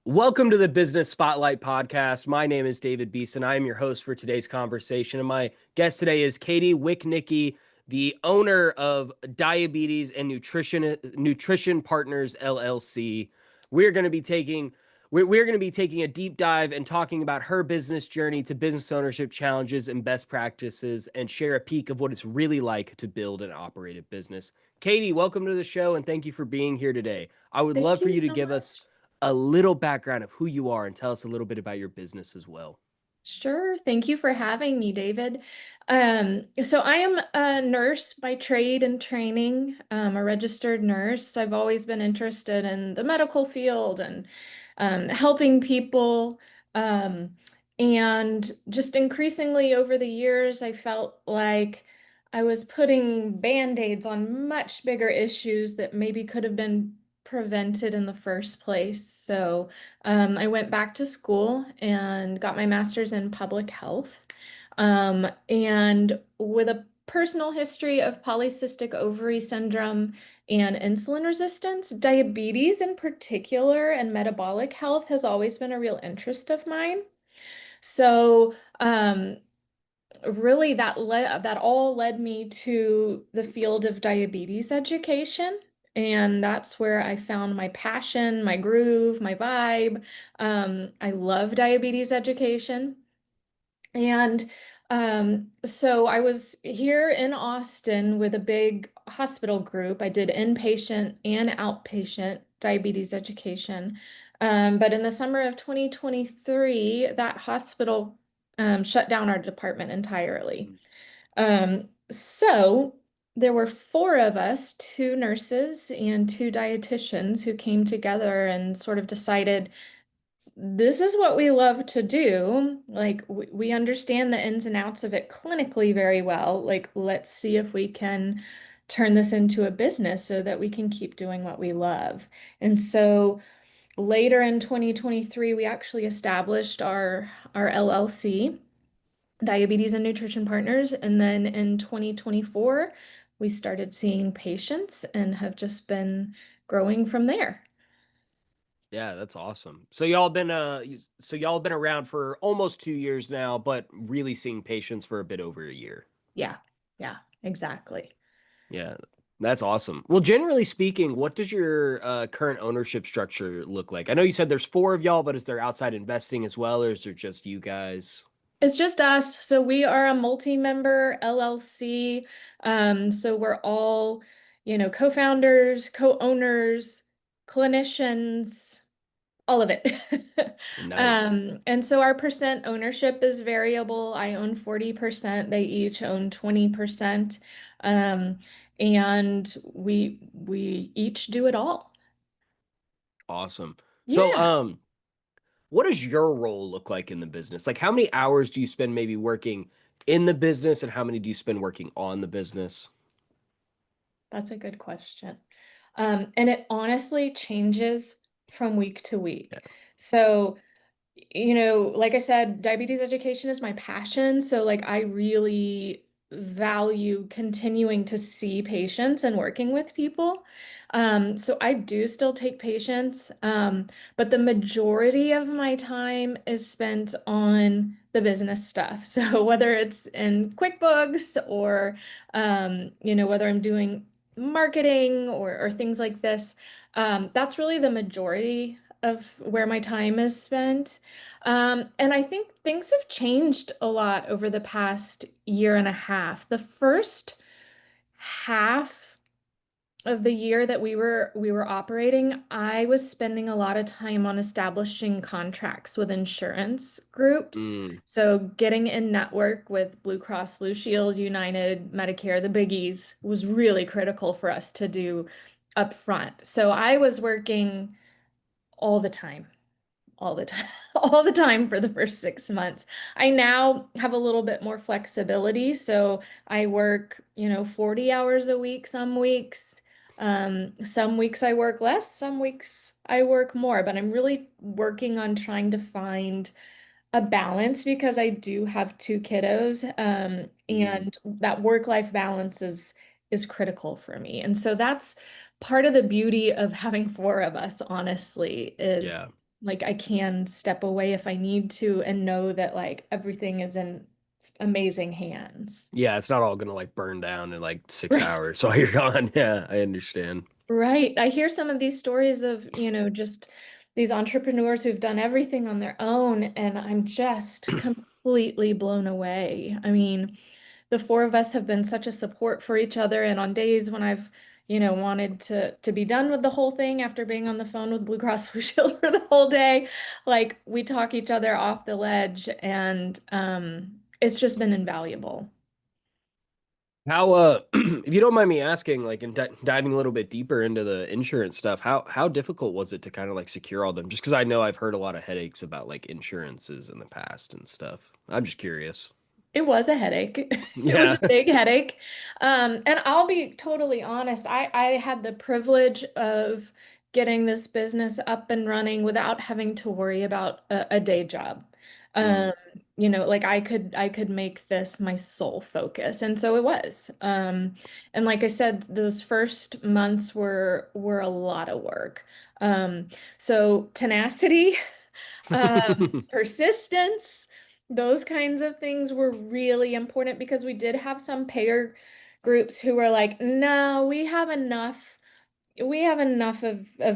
Welcome to the Business Spotlight podcast. My name is David Beeson. I am your host for today's conversation. And my guest today is Katie Wiechnicki, the owner of Diabetes and Nutrition Partners LLC. We're going to be taking we're going to be taking a deep dive and talking about her business journey to business ownership challenges and best practices and share a peek of what it's really like to build and operate a business. Katie, welcome to the show and thank you for being here today. I would Thank love for you you to so give us much. a little background of who you are and tell us a little bit about your business as well. Sure. Thank you for having me, David. So I am a nurse by trade and training, a registered nurse. I've always been interested in the medical field and helping people. Um, and just increasingly over the years, I felt like I was putting band-aids on much bigger issues that maybe could have been prevented in the first place. So I went back to school and got my master's in public health. And with a personal history of polycystic ovary syndrome and insulin resistance, diabetes in particular, and metabolic health has always been a real interest of mine. So, really that all led me to the field of diabetes education. And that's where I found my passion, my groove, my vibe. I love diabetes education. And so I was here in Austin with a big hospital group. I did inpatient and outpatient diabetes education. But in the summer of 2023, that hospital shut down our department entirely. So there were four of us, two nurses and two dietitians, who came together and sort of decided this is what we love to do. Like, we understand the ins and outs of it clinically very well. Like, let's see if we can turn this into a business so that we can keep doing what we love. And so later in 2023, we actually established our LLC, Diabetes and Nutrition Partners. And then in 2024, we started seeing patients and have just been growing from there. Yeah, that's awesome. So y'all been around for almost 2 years now, but really seeing patients for a bit over a year. Yeah, yeah, exactly. Yeah, that's awesome. Well, generally speaking, what does your current ownership structure look like? I know you said there's four of y'all, but is there outside investing as well, or is there just you guys? It's just us. So we are a multi-member LLC. So we're all, co-founders, co-owners, clinicians, all of it. Nice. And so our percent ownership is variable. I own 40%, they each own 20%. Um, and we each do it all. Awesome. So, Yeah. what does your role look like in the business? Like, how many hours do you spend maybe working in the business, and how many do you spend working on the business? That's a good question. And it honestly changes from week to Yeah. week. So, like I said, diabetes education is my passion. So, like, I really value continuing to see patients and working with people. So I do still take patients, but the majority of my time is spent on the business stuff. So whether it's in QuickBooks or, whether I'm doing marketing or things like this, that's really the majority of where my time is spent. And I think things have changed a lot over the past year and a half. The first half of the year that we were operating, I was spending a lot of time on establishing contracts with insurance groups. Mm, So getting in network with Blue Cross Blue Shield, United, Medicare, the biggies was really critical for us to do up front. So I was working all the time, all the time, all the time for the first 6 months. I now have a little bit more flexibility. So I work, 40 hours a week some weeks. Some weeks I work less, some weeks I work more, but I'm really working on trying to find a balance because I do have two kiddos, mm, and that work-life balance is critical for me. And so that's part of the beauty of having four of us, honestly, is yeah. like I can step away if I need to and know that like everything is in amazing hands. Yeah, it's not all gonna like burn down in like 6 Right. hours while you're gone. Yeah, I understand. Right. I hear some of these stories of, just these entrepreneurs who've done everything on their own, and I'm just completely blown away. I mean, the four of us have been such a support for each other, and on days when I've, wanted to be done with the whole thing after being on the phone with Blue Cross Blue Shield for the whole day, like we talk each other off the ledge, and it's just been invaluable. How if you don't mind me asking, like and diving a little bit deeper into the insurance stuff, how difficult was it to kind of like secure all them? Just because I know I've heard a lot of headaches about like insurances in the past and stuff. I'm just curious. It was a headache. It was Yeah. a big headache. And I'll be totally honest, I had the privilege of getting this business up and running without having to worry about a day job. Mm, Um, like I could make this my sole focus. And so it was. And like I said, those first months were a lot of work. So tenacity. Persistence, those kinds of things were really important because we did have some payer groups who were like, no, we have enough of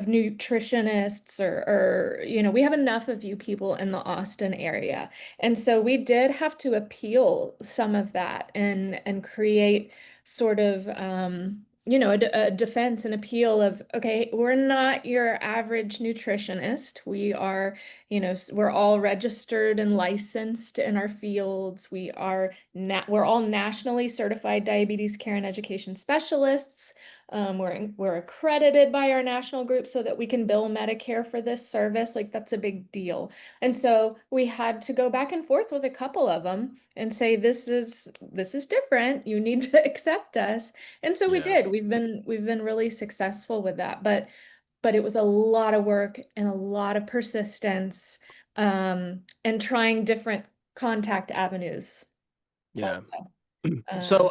nutritionists or we have enough of you people in the Austin area. And so we did have to appeal some of that and create sort of a defense and appeal of, okay, we're not your average nutritionist. We are, we're all registered and licensed in our fields. We're all nationally certified diabetes care and education specialists. We're accredited by our national group so that we can bill Medicare for this service. Like that's a big deal. And so we had to go back and forth with a couple of them and say, this is different. You need to accept us. And so we yeah. did. We've been really successful with that. But it was a lot of work and a lot of persistence, and trying different contact avenues Yeah. also. Um, So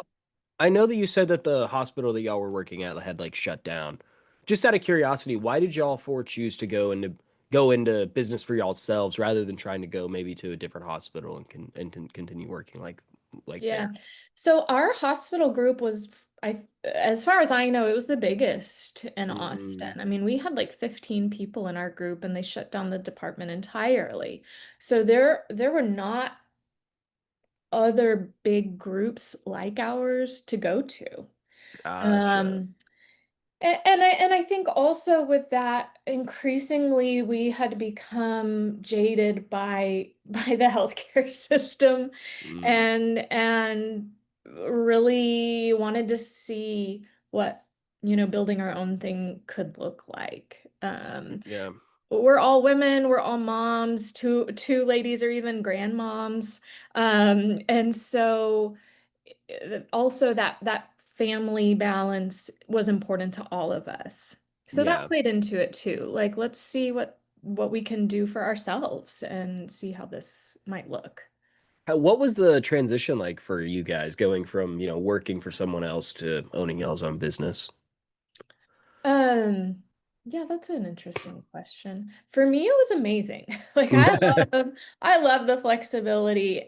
I know that you said that the hospital that y'all were working at had like shut down. Just out of curiosity, why did y'all four choose to go into business for yourselves rather than trying to go maybe to a different hospital and continue working like Yeah. there? So our hospital group was, as far as I know, it was the biggest in Austin. Mm, I mean, we had like 15 people in our group and they shut down the department entirely. So there were not other big groups like ours to go to. gotcha. Um, and I think also with that, increasingly we had become jaded by the healthcare system Mm, and really wanted to see what, building our own thing could look like. yeah. We're all women, we're all moms, two ladies are even grandmoms. And so also that family balance was important to all of us. So that Yeah. played into it too. Like, let's see what we can do for ourselves and see how this might look. What was the transition like for you guys going from, working for someone else to owning y'all's own business? Um, yeah, that's an interesting question. For me, it was amazing. Like I love the flexibility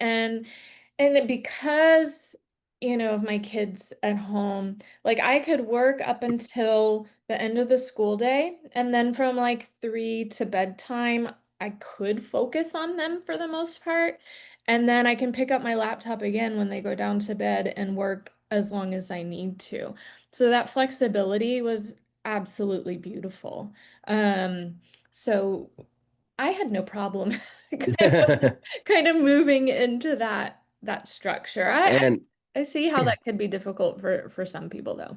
because of my kids at home, like I could work up until the end of the school day, and then from like 3 to bedtime, I could focus on them for the most part. And then I can pick up my laptop again when they go down to bed and work as long as I need to. So that flexibility was absolutely beautiful. Um, so I had no problem kind of moving into that structure. And I see how that could be difficult for some people though.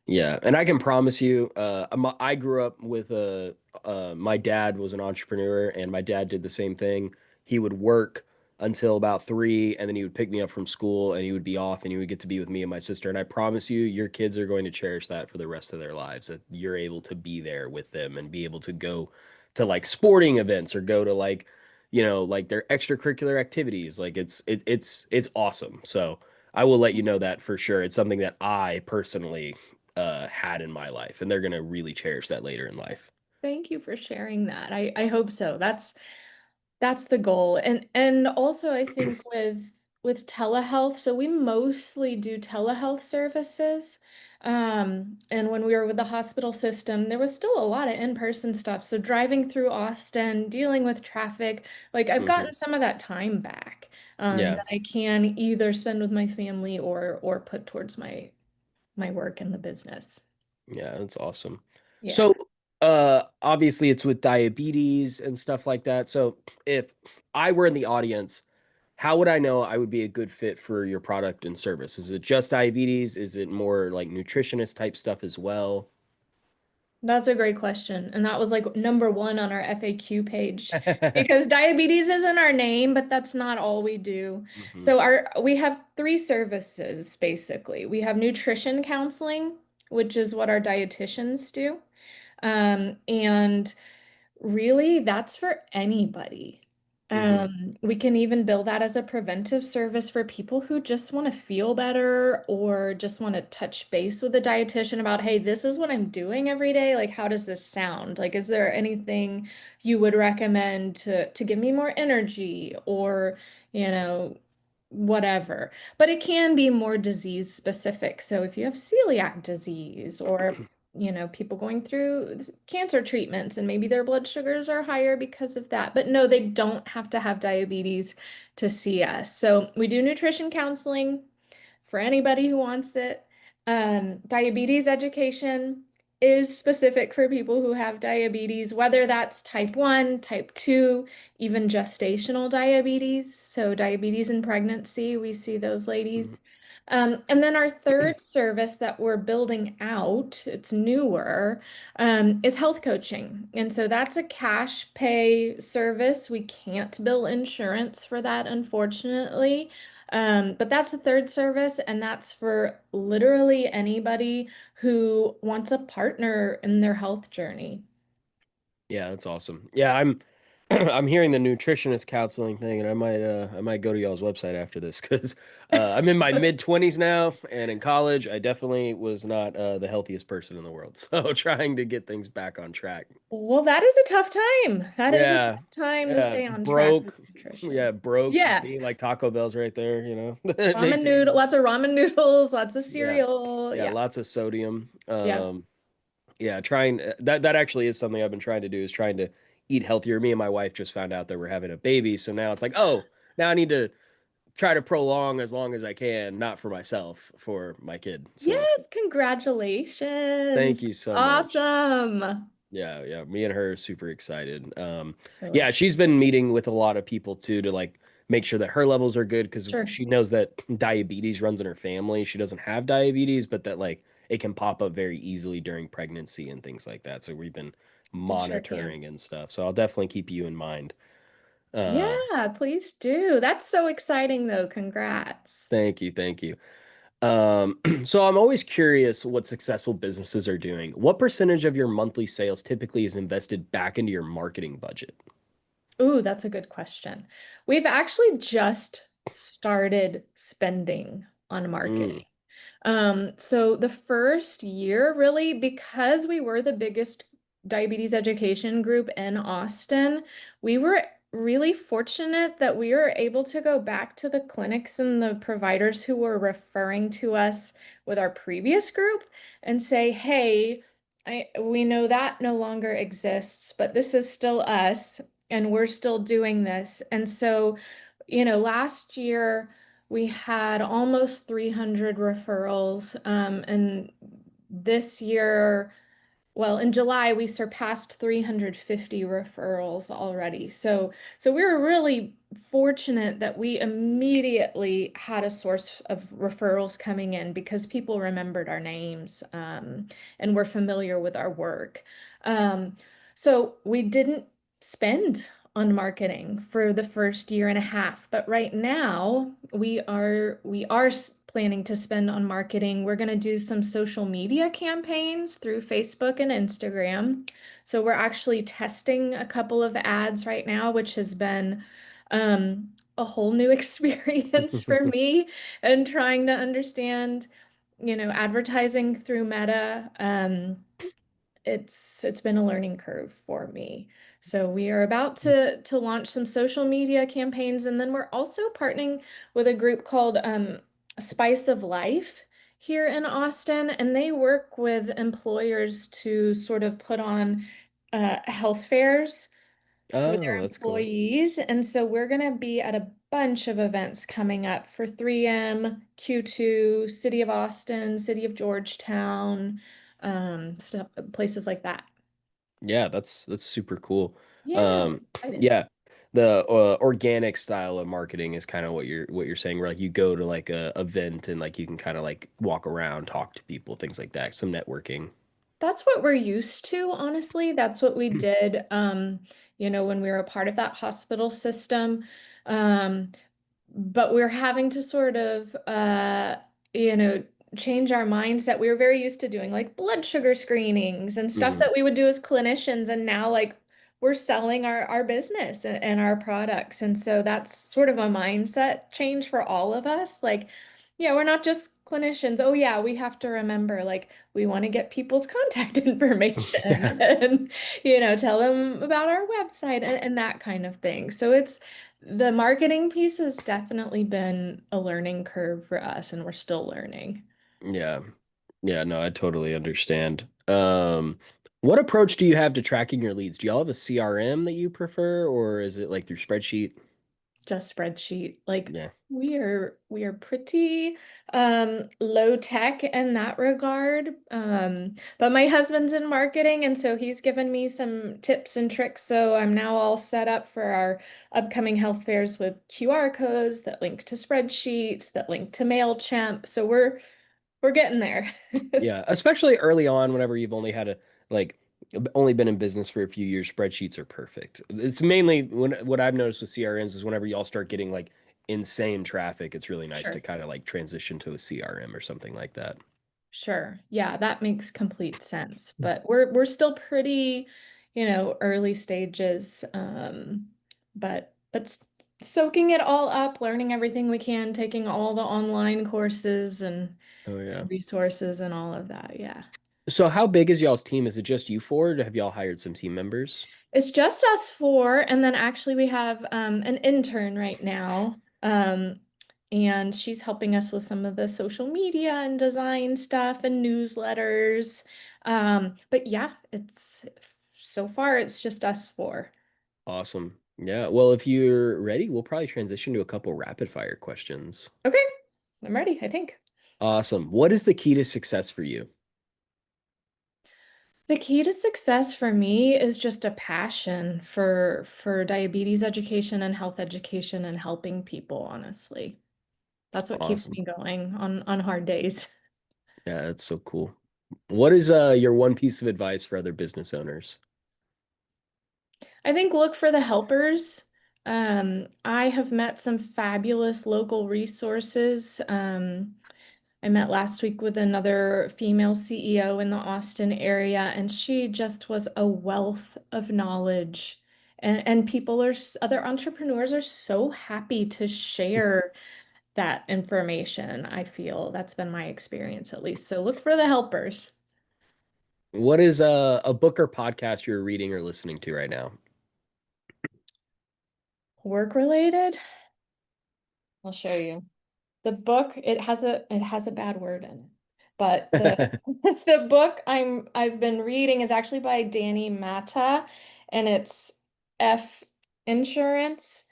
yeah, and I can promise you, I grew up with my dad was an entrepreneur, and my dad did the same thing. He would work until about 3, and then he would pick me up from school, and he would be off, and he would get to be with me and my sister. And I promise you, your kids are going to cherish that for the rest of their lives, that you're able to be there with them and be able to go to like sporting events or go to like, like their extracurricular activities. Like it's awesome. So I will let you know that for sure. It's something that I personally had in my life, and they're gonna really cherish that later in life. Thank you for sharing that. I hope so. That's the goal. And also I think with telehealth, so we mostly do telehealth services. And when we were with the hospital system, there was still a lot of in-person stuff. So driving through Austin, dealing with traffic, like I've Hmm. gotten some of that time back, Yeah. that I can either spend with my family or put towards my work in the business. Yeah, that's awesome. Yeah. So, obviously it's with diabetes and stuff like that. So, if I were in the audience, how would I know I would be a good fit for your product and service? Is it just diabetes? Is it more like nutritionist type stuff as well? That's a great question. And that was like number one on our FAQ page because diabetes isn't our name, but that's not all we do. Hmm. So we have three services basically. We have nutrition counseling, which is what our dietitians do. And really, that's for anybody. Hmm. We can even bill that as a preventive service for people who just want to feel better or just want to touch base with a dietitian about, hey, this is what I'm doing every day. Like, how does this sound? Like, is there anything you would recommend to give me more energy or, you know, whatever. But it can be more disease specific. So if you have celiac disease or people going through cancer treatments and maybe their blood sugars are higher because of that. But no, they don't have to have diabetes to see us. So we do nutrition counseling for anybody who wants it. Diabetes education is specific for people who have diabetes, whether that's type 1, type 2, even gestational diabetes. So, diabetes in pregnancy, we see those ladies. And then our third service that we're building out, it's newer, is health coaching. And so that's a cash pay service. We can't bill insurance for that, unfortunately. But that's the third service, and that's for literally anybody who wants a partner in their health journey. Yeah, that's awesome. Yeah, I'm I'm hearing the nutritionist counseling thing, and I might go to y'all's website after this because I'm in my mid 20s now, and in college I definitely was not the healthiest person in the world. So trying to get things back on track. Well, that is a tough time. That is a tough Yeah, time to yeah, stay on track with broke. Yeah, nutrition. broke. Yeah, Being like Taco Bell's right there, it ramen makes it noodle, easy. lots of ramen noodles, lots of Yeah, cereal. yeah, Yeah. lots of sodium. Yeah. Yeah, trying that actually is something I've been trying to do is trying to eat healthier. Me and my wife just found out that we're having a baby, so now it's like, oh, now I need to try to prolong as long as I can, not for myself, for my kid. So Yes, thank congratulations. you so much. Awesome. Yeah, yeah, me and her are super excited. So Yeah, excited. she's been meeting with a lot of people too to like make sure that her levels are good because Sure. she knows that diabetes runs in her family. She doesn't have diabetes, but that like it can pop up very easily during pregnancy and things like that. So we've been It sure can. monitoring and stuff. So I'll definitely keep you in mind. Uh, Yeah, please do. That's so exciting though. Congrats. Thank you, thank you. So I'm always curious what successful businesses are doing. What percentage of your monthly sales typically is invested back into your marketing budget? Ooh, that's a good question. We've actually just started spending on Mm, marketing. So the first year, really, because we were the biggest diabetes education group in Austin, we were really fortunate that we were able to go back to the clinics and the providers who were referring to us with our previous group and say, hey, we know that no longer exists, but this is still us, and we're still doing this. And so, last year, we had almost 300 referrals. And this year, well, in July, we surpassed 350 referrals already. So we were really fortunate that we immediately had a source of referrals coming in because people remembered our names, and were familiar with our work. Um, so we didn't spend on marketing for the first year and a half, but right now we are planning to spend on marketing. We're going to do some social media campaigns through Facebook and Instagram. So we're actually testing a couple of ads right now, which has been a whole new experience for me and trying to understand, advertising through Meta. it's been a learning curve for me. So we are about to launch some social media campaigns, and then we're also partnering with a group called Spice of Life here in Austin, and they work with employers to sort of put on health fairs for their Oh, that's cool. employees. And so we're going to be at a bunch of events coming up for 3M, Q2, City of Austin, City of Georgetown, stuff, places like that. Yeah, that's super cool. Yeah, Um, excited. yeah, the organic style of marketing is kind of what you're saying, where like you go to like a event and like you can kind of like walk around, talk to people, things like that, some networking. That's what we're used to, honestly. That's what we did, when we were a part of that hospital system. Um, but we're having to sort of you know change our mindset. We were very used to doing like blood sugar screenings and stuff Hmm. that we would do as clinicians, and now like we're selling our business and our products. And so that's sort of a mindset change for all of us. Like, yeah, we're not just clinicians. Oh yeah, we have to remember, like, we want to get people's contact information Yeah. and tell them about our website and that kind of thing. So it's the marketing piece has definitely been a learning curve for us, and we're still learning. Yeah. Yeah, no, I totally understand. What approach do you have to tracking your leads? Do y'all have a CRM that you prefer, or is it like through spreadsheet? Just spreadsheet. Like Yeah. we are pretty low tech in that regard. But my husband's in marketing, and so he's given me some tips and tricks. So I'm now all set up for our upcoming health fairs with QR codes that link to spreadsheets, that link to MailChimp. So we're getting there. Yeah, especially early on, whenever you've only had a like only been in business for a few years, spreadsheets are perfect. It's mainly when what I've noticed with CRMs is whenever y'all start getting like insane traffic, it's really nice to Sure. kind of like transition to a CRM or something like that. Sure. Yeah, that makes complete sense. But we're still pretty, early stages. But soaking it all up, learning everything we can, taking all the online courses Oh yeah. and resources and all of that. Yeah. So how big is y'all's team? Is it just you four, or have y'all hired some team members? It's just us four, and then actually we have an intern right now. And she's helping us with some of the social media and design stuff and newsletters. But yeah, it's so far it's just us four. Awesome. Yeah. Well, if you're ready, we'll probably transition to a couple rapid fire questions. Okay, I'm ready, I think. Awesome. What is the key to success for you? The key to success for me is just a passion for diabetes education and health education and helping people, honestly. That's what keeps Awesome. me going on hard days. Yeah, that's so cool. What is your one piece of advice for other business owners? I think look for the helpers. I have met some fabulous local resources. I met last week with another female CEO in the Austin area, and she just was a wealth of knowledge. And other entrepreneurs are so happy to share that information. I feel that's been my experience at least. So look for the helpers. What is a book or podcast you're reading or listening to right now? Work related, I'll show you. The book, it has a bad word in it. But the the book I've been reading is actually by Danny Mata, and it's F Insurance.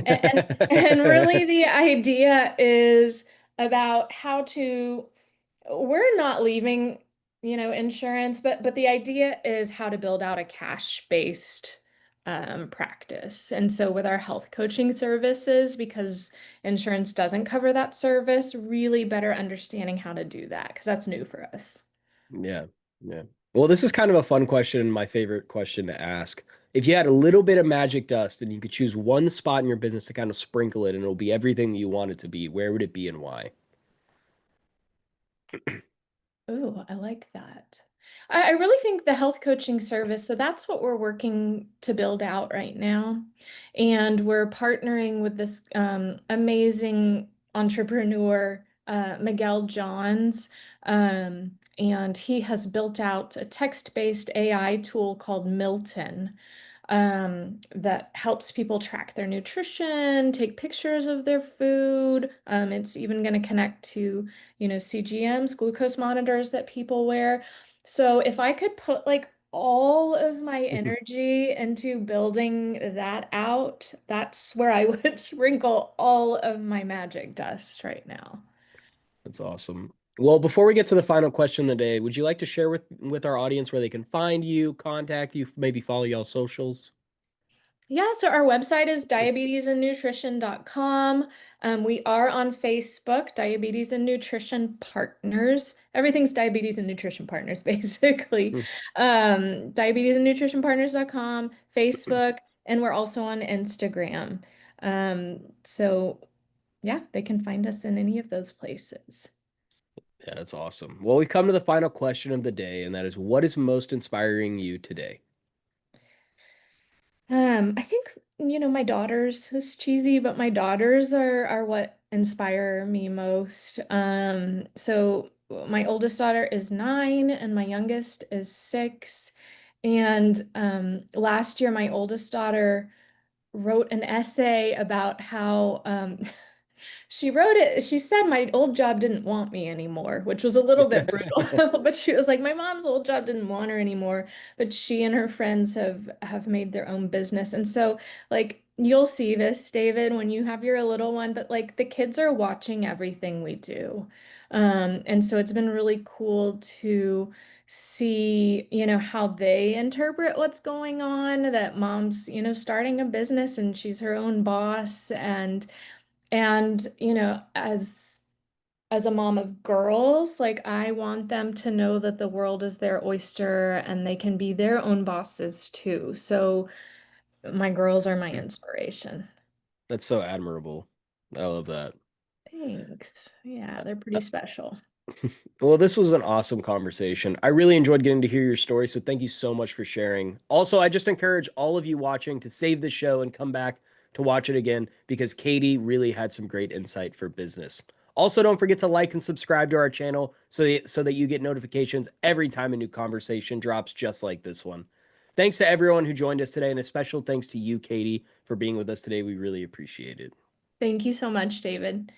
And really the idea is about how to we're not leaving, insurance, but the idea is how to build out a cash-based practice. And so with our health coaching services, because insurance doesn't cover that service, really better understanding how to do that, because that's new for us. Yeah, yeah. Well, this is kind of a fun question, my favorite question to ask. If you had a little bit of magic dust and you could choose one spot in your business to kind of sprinkle it and it'll be everything that you want it to be, where would it be and why? Oh, I like that. I really think the health coaching service, so that's what we're working to build out right now. And we're partnering with this amazing entrepreneur, Miguel Johns. and he has built out a text-based AI tool called Milton, that helps people track their nutrition, take pictures of their food. It's even going to connect to, CGMs, glucose monitors that people wear. So if I could put like all of my energy into building that out, that's where I would sprinkle all of my magic dust right now. That's awesome. Well, before we get to the final question of the day, would you like to share with our audience where they can find you, contact you, maybe follow y'all socials? Yeah, so our website is diabetesandnutrition.com. We are on Facebook, Diabetes and Nutrition Partners. Everything's Diabetes and Nutrition Partners, basically. Hmm. Diabetesandnutritionpartners.com, Facebook, and we're also on Instagram. So yeah, they can find us in any of those places. Yeah, that's awesome. Well, we've come to the final question of the day, and that is what is most inspiring you today? I think, my daughters, this is cheesy, but my daughters are what inspire me most. So my oldest daughter is 9 and my youngest is 6. And last year, my oldest daughter wrote an essay about how she wrote it. She said my old job didn't want me anymore, which was a little bit brutal. But she was like, my mom's old job didn't want her anymore, but she and her friends have made their own business. And so like you'll see this, David, when you have your little one, but like the kids are watching everything we do. And so it's been really cool to see, how they interpret what's going on, that mom's, starting a business and she's her own boss and as a mom of girls, like I want them to know that the world is their oyster and they can be their own bosses too. So my girls are my inspiration. That's so admirable. I love that. Thanks. Yeah, they're pretty special. Well, this was an awesome conversation. I really enjoyed getting to hear your story, so thank you so much for sharing. Also, I just encourage all of you watching to save the show and come back to watch it again because Katie really had some great insight for business. Also, don't forget to like and subscribe to our channel so that you get notifications every time a new conversation drops just like this one. Thanks to everyone who joined us today, and a special thanks to you, Katie, for being with us today. We really appreciate it. Thank you so much, David.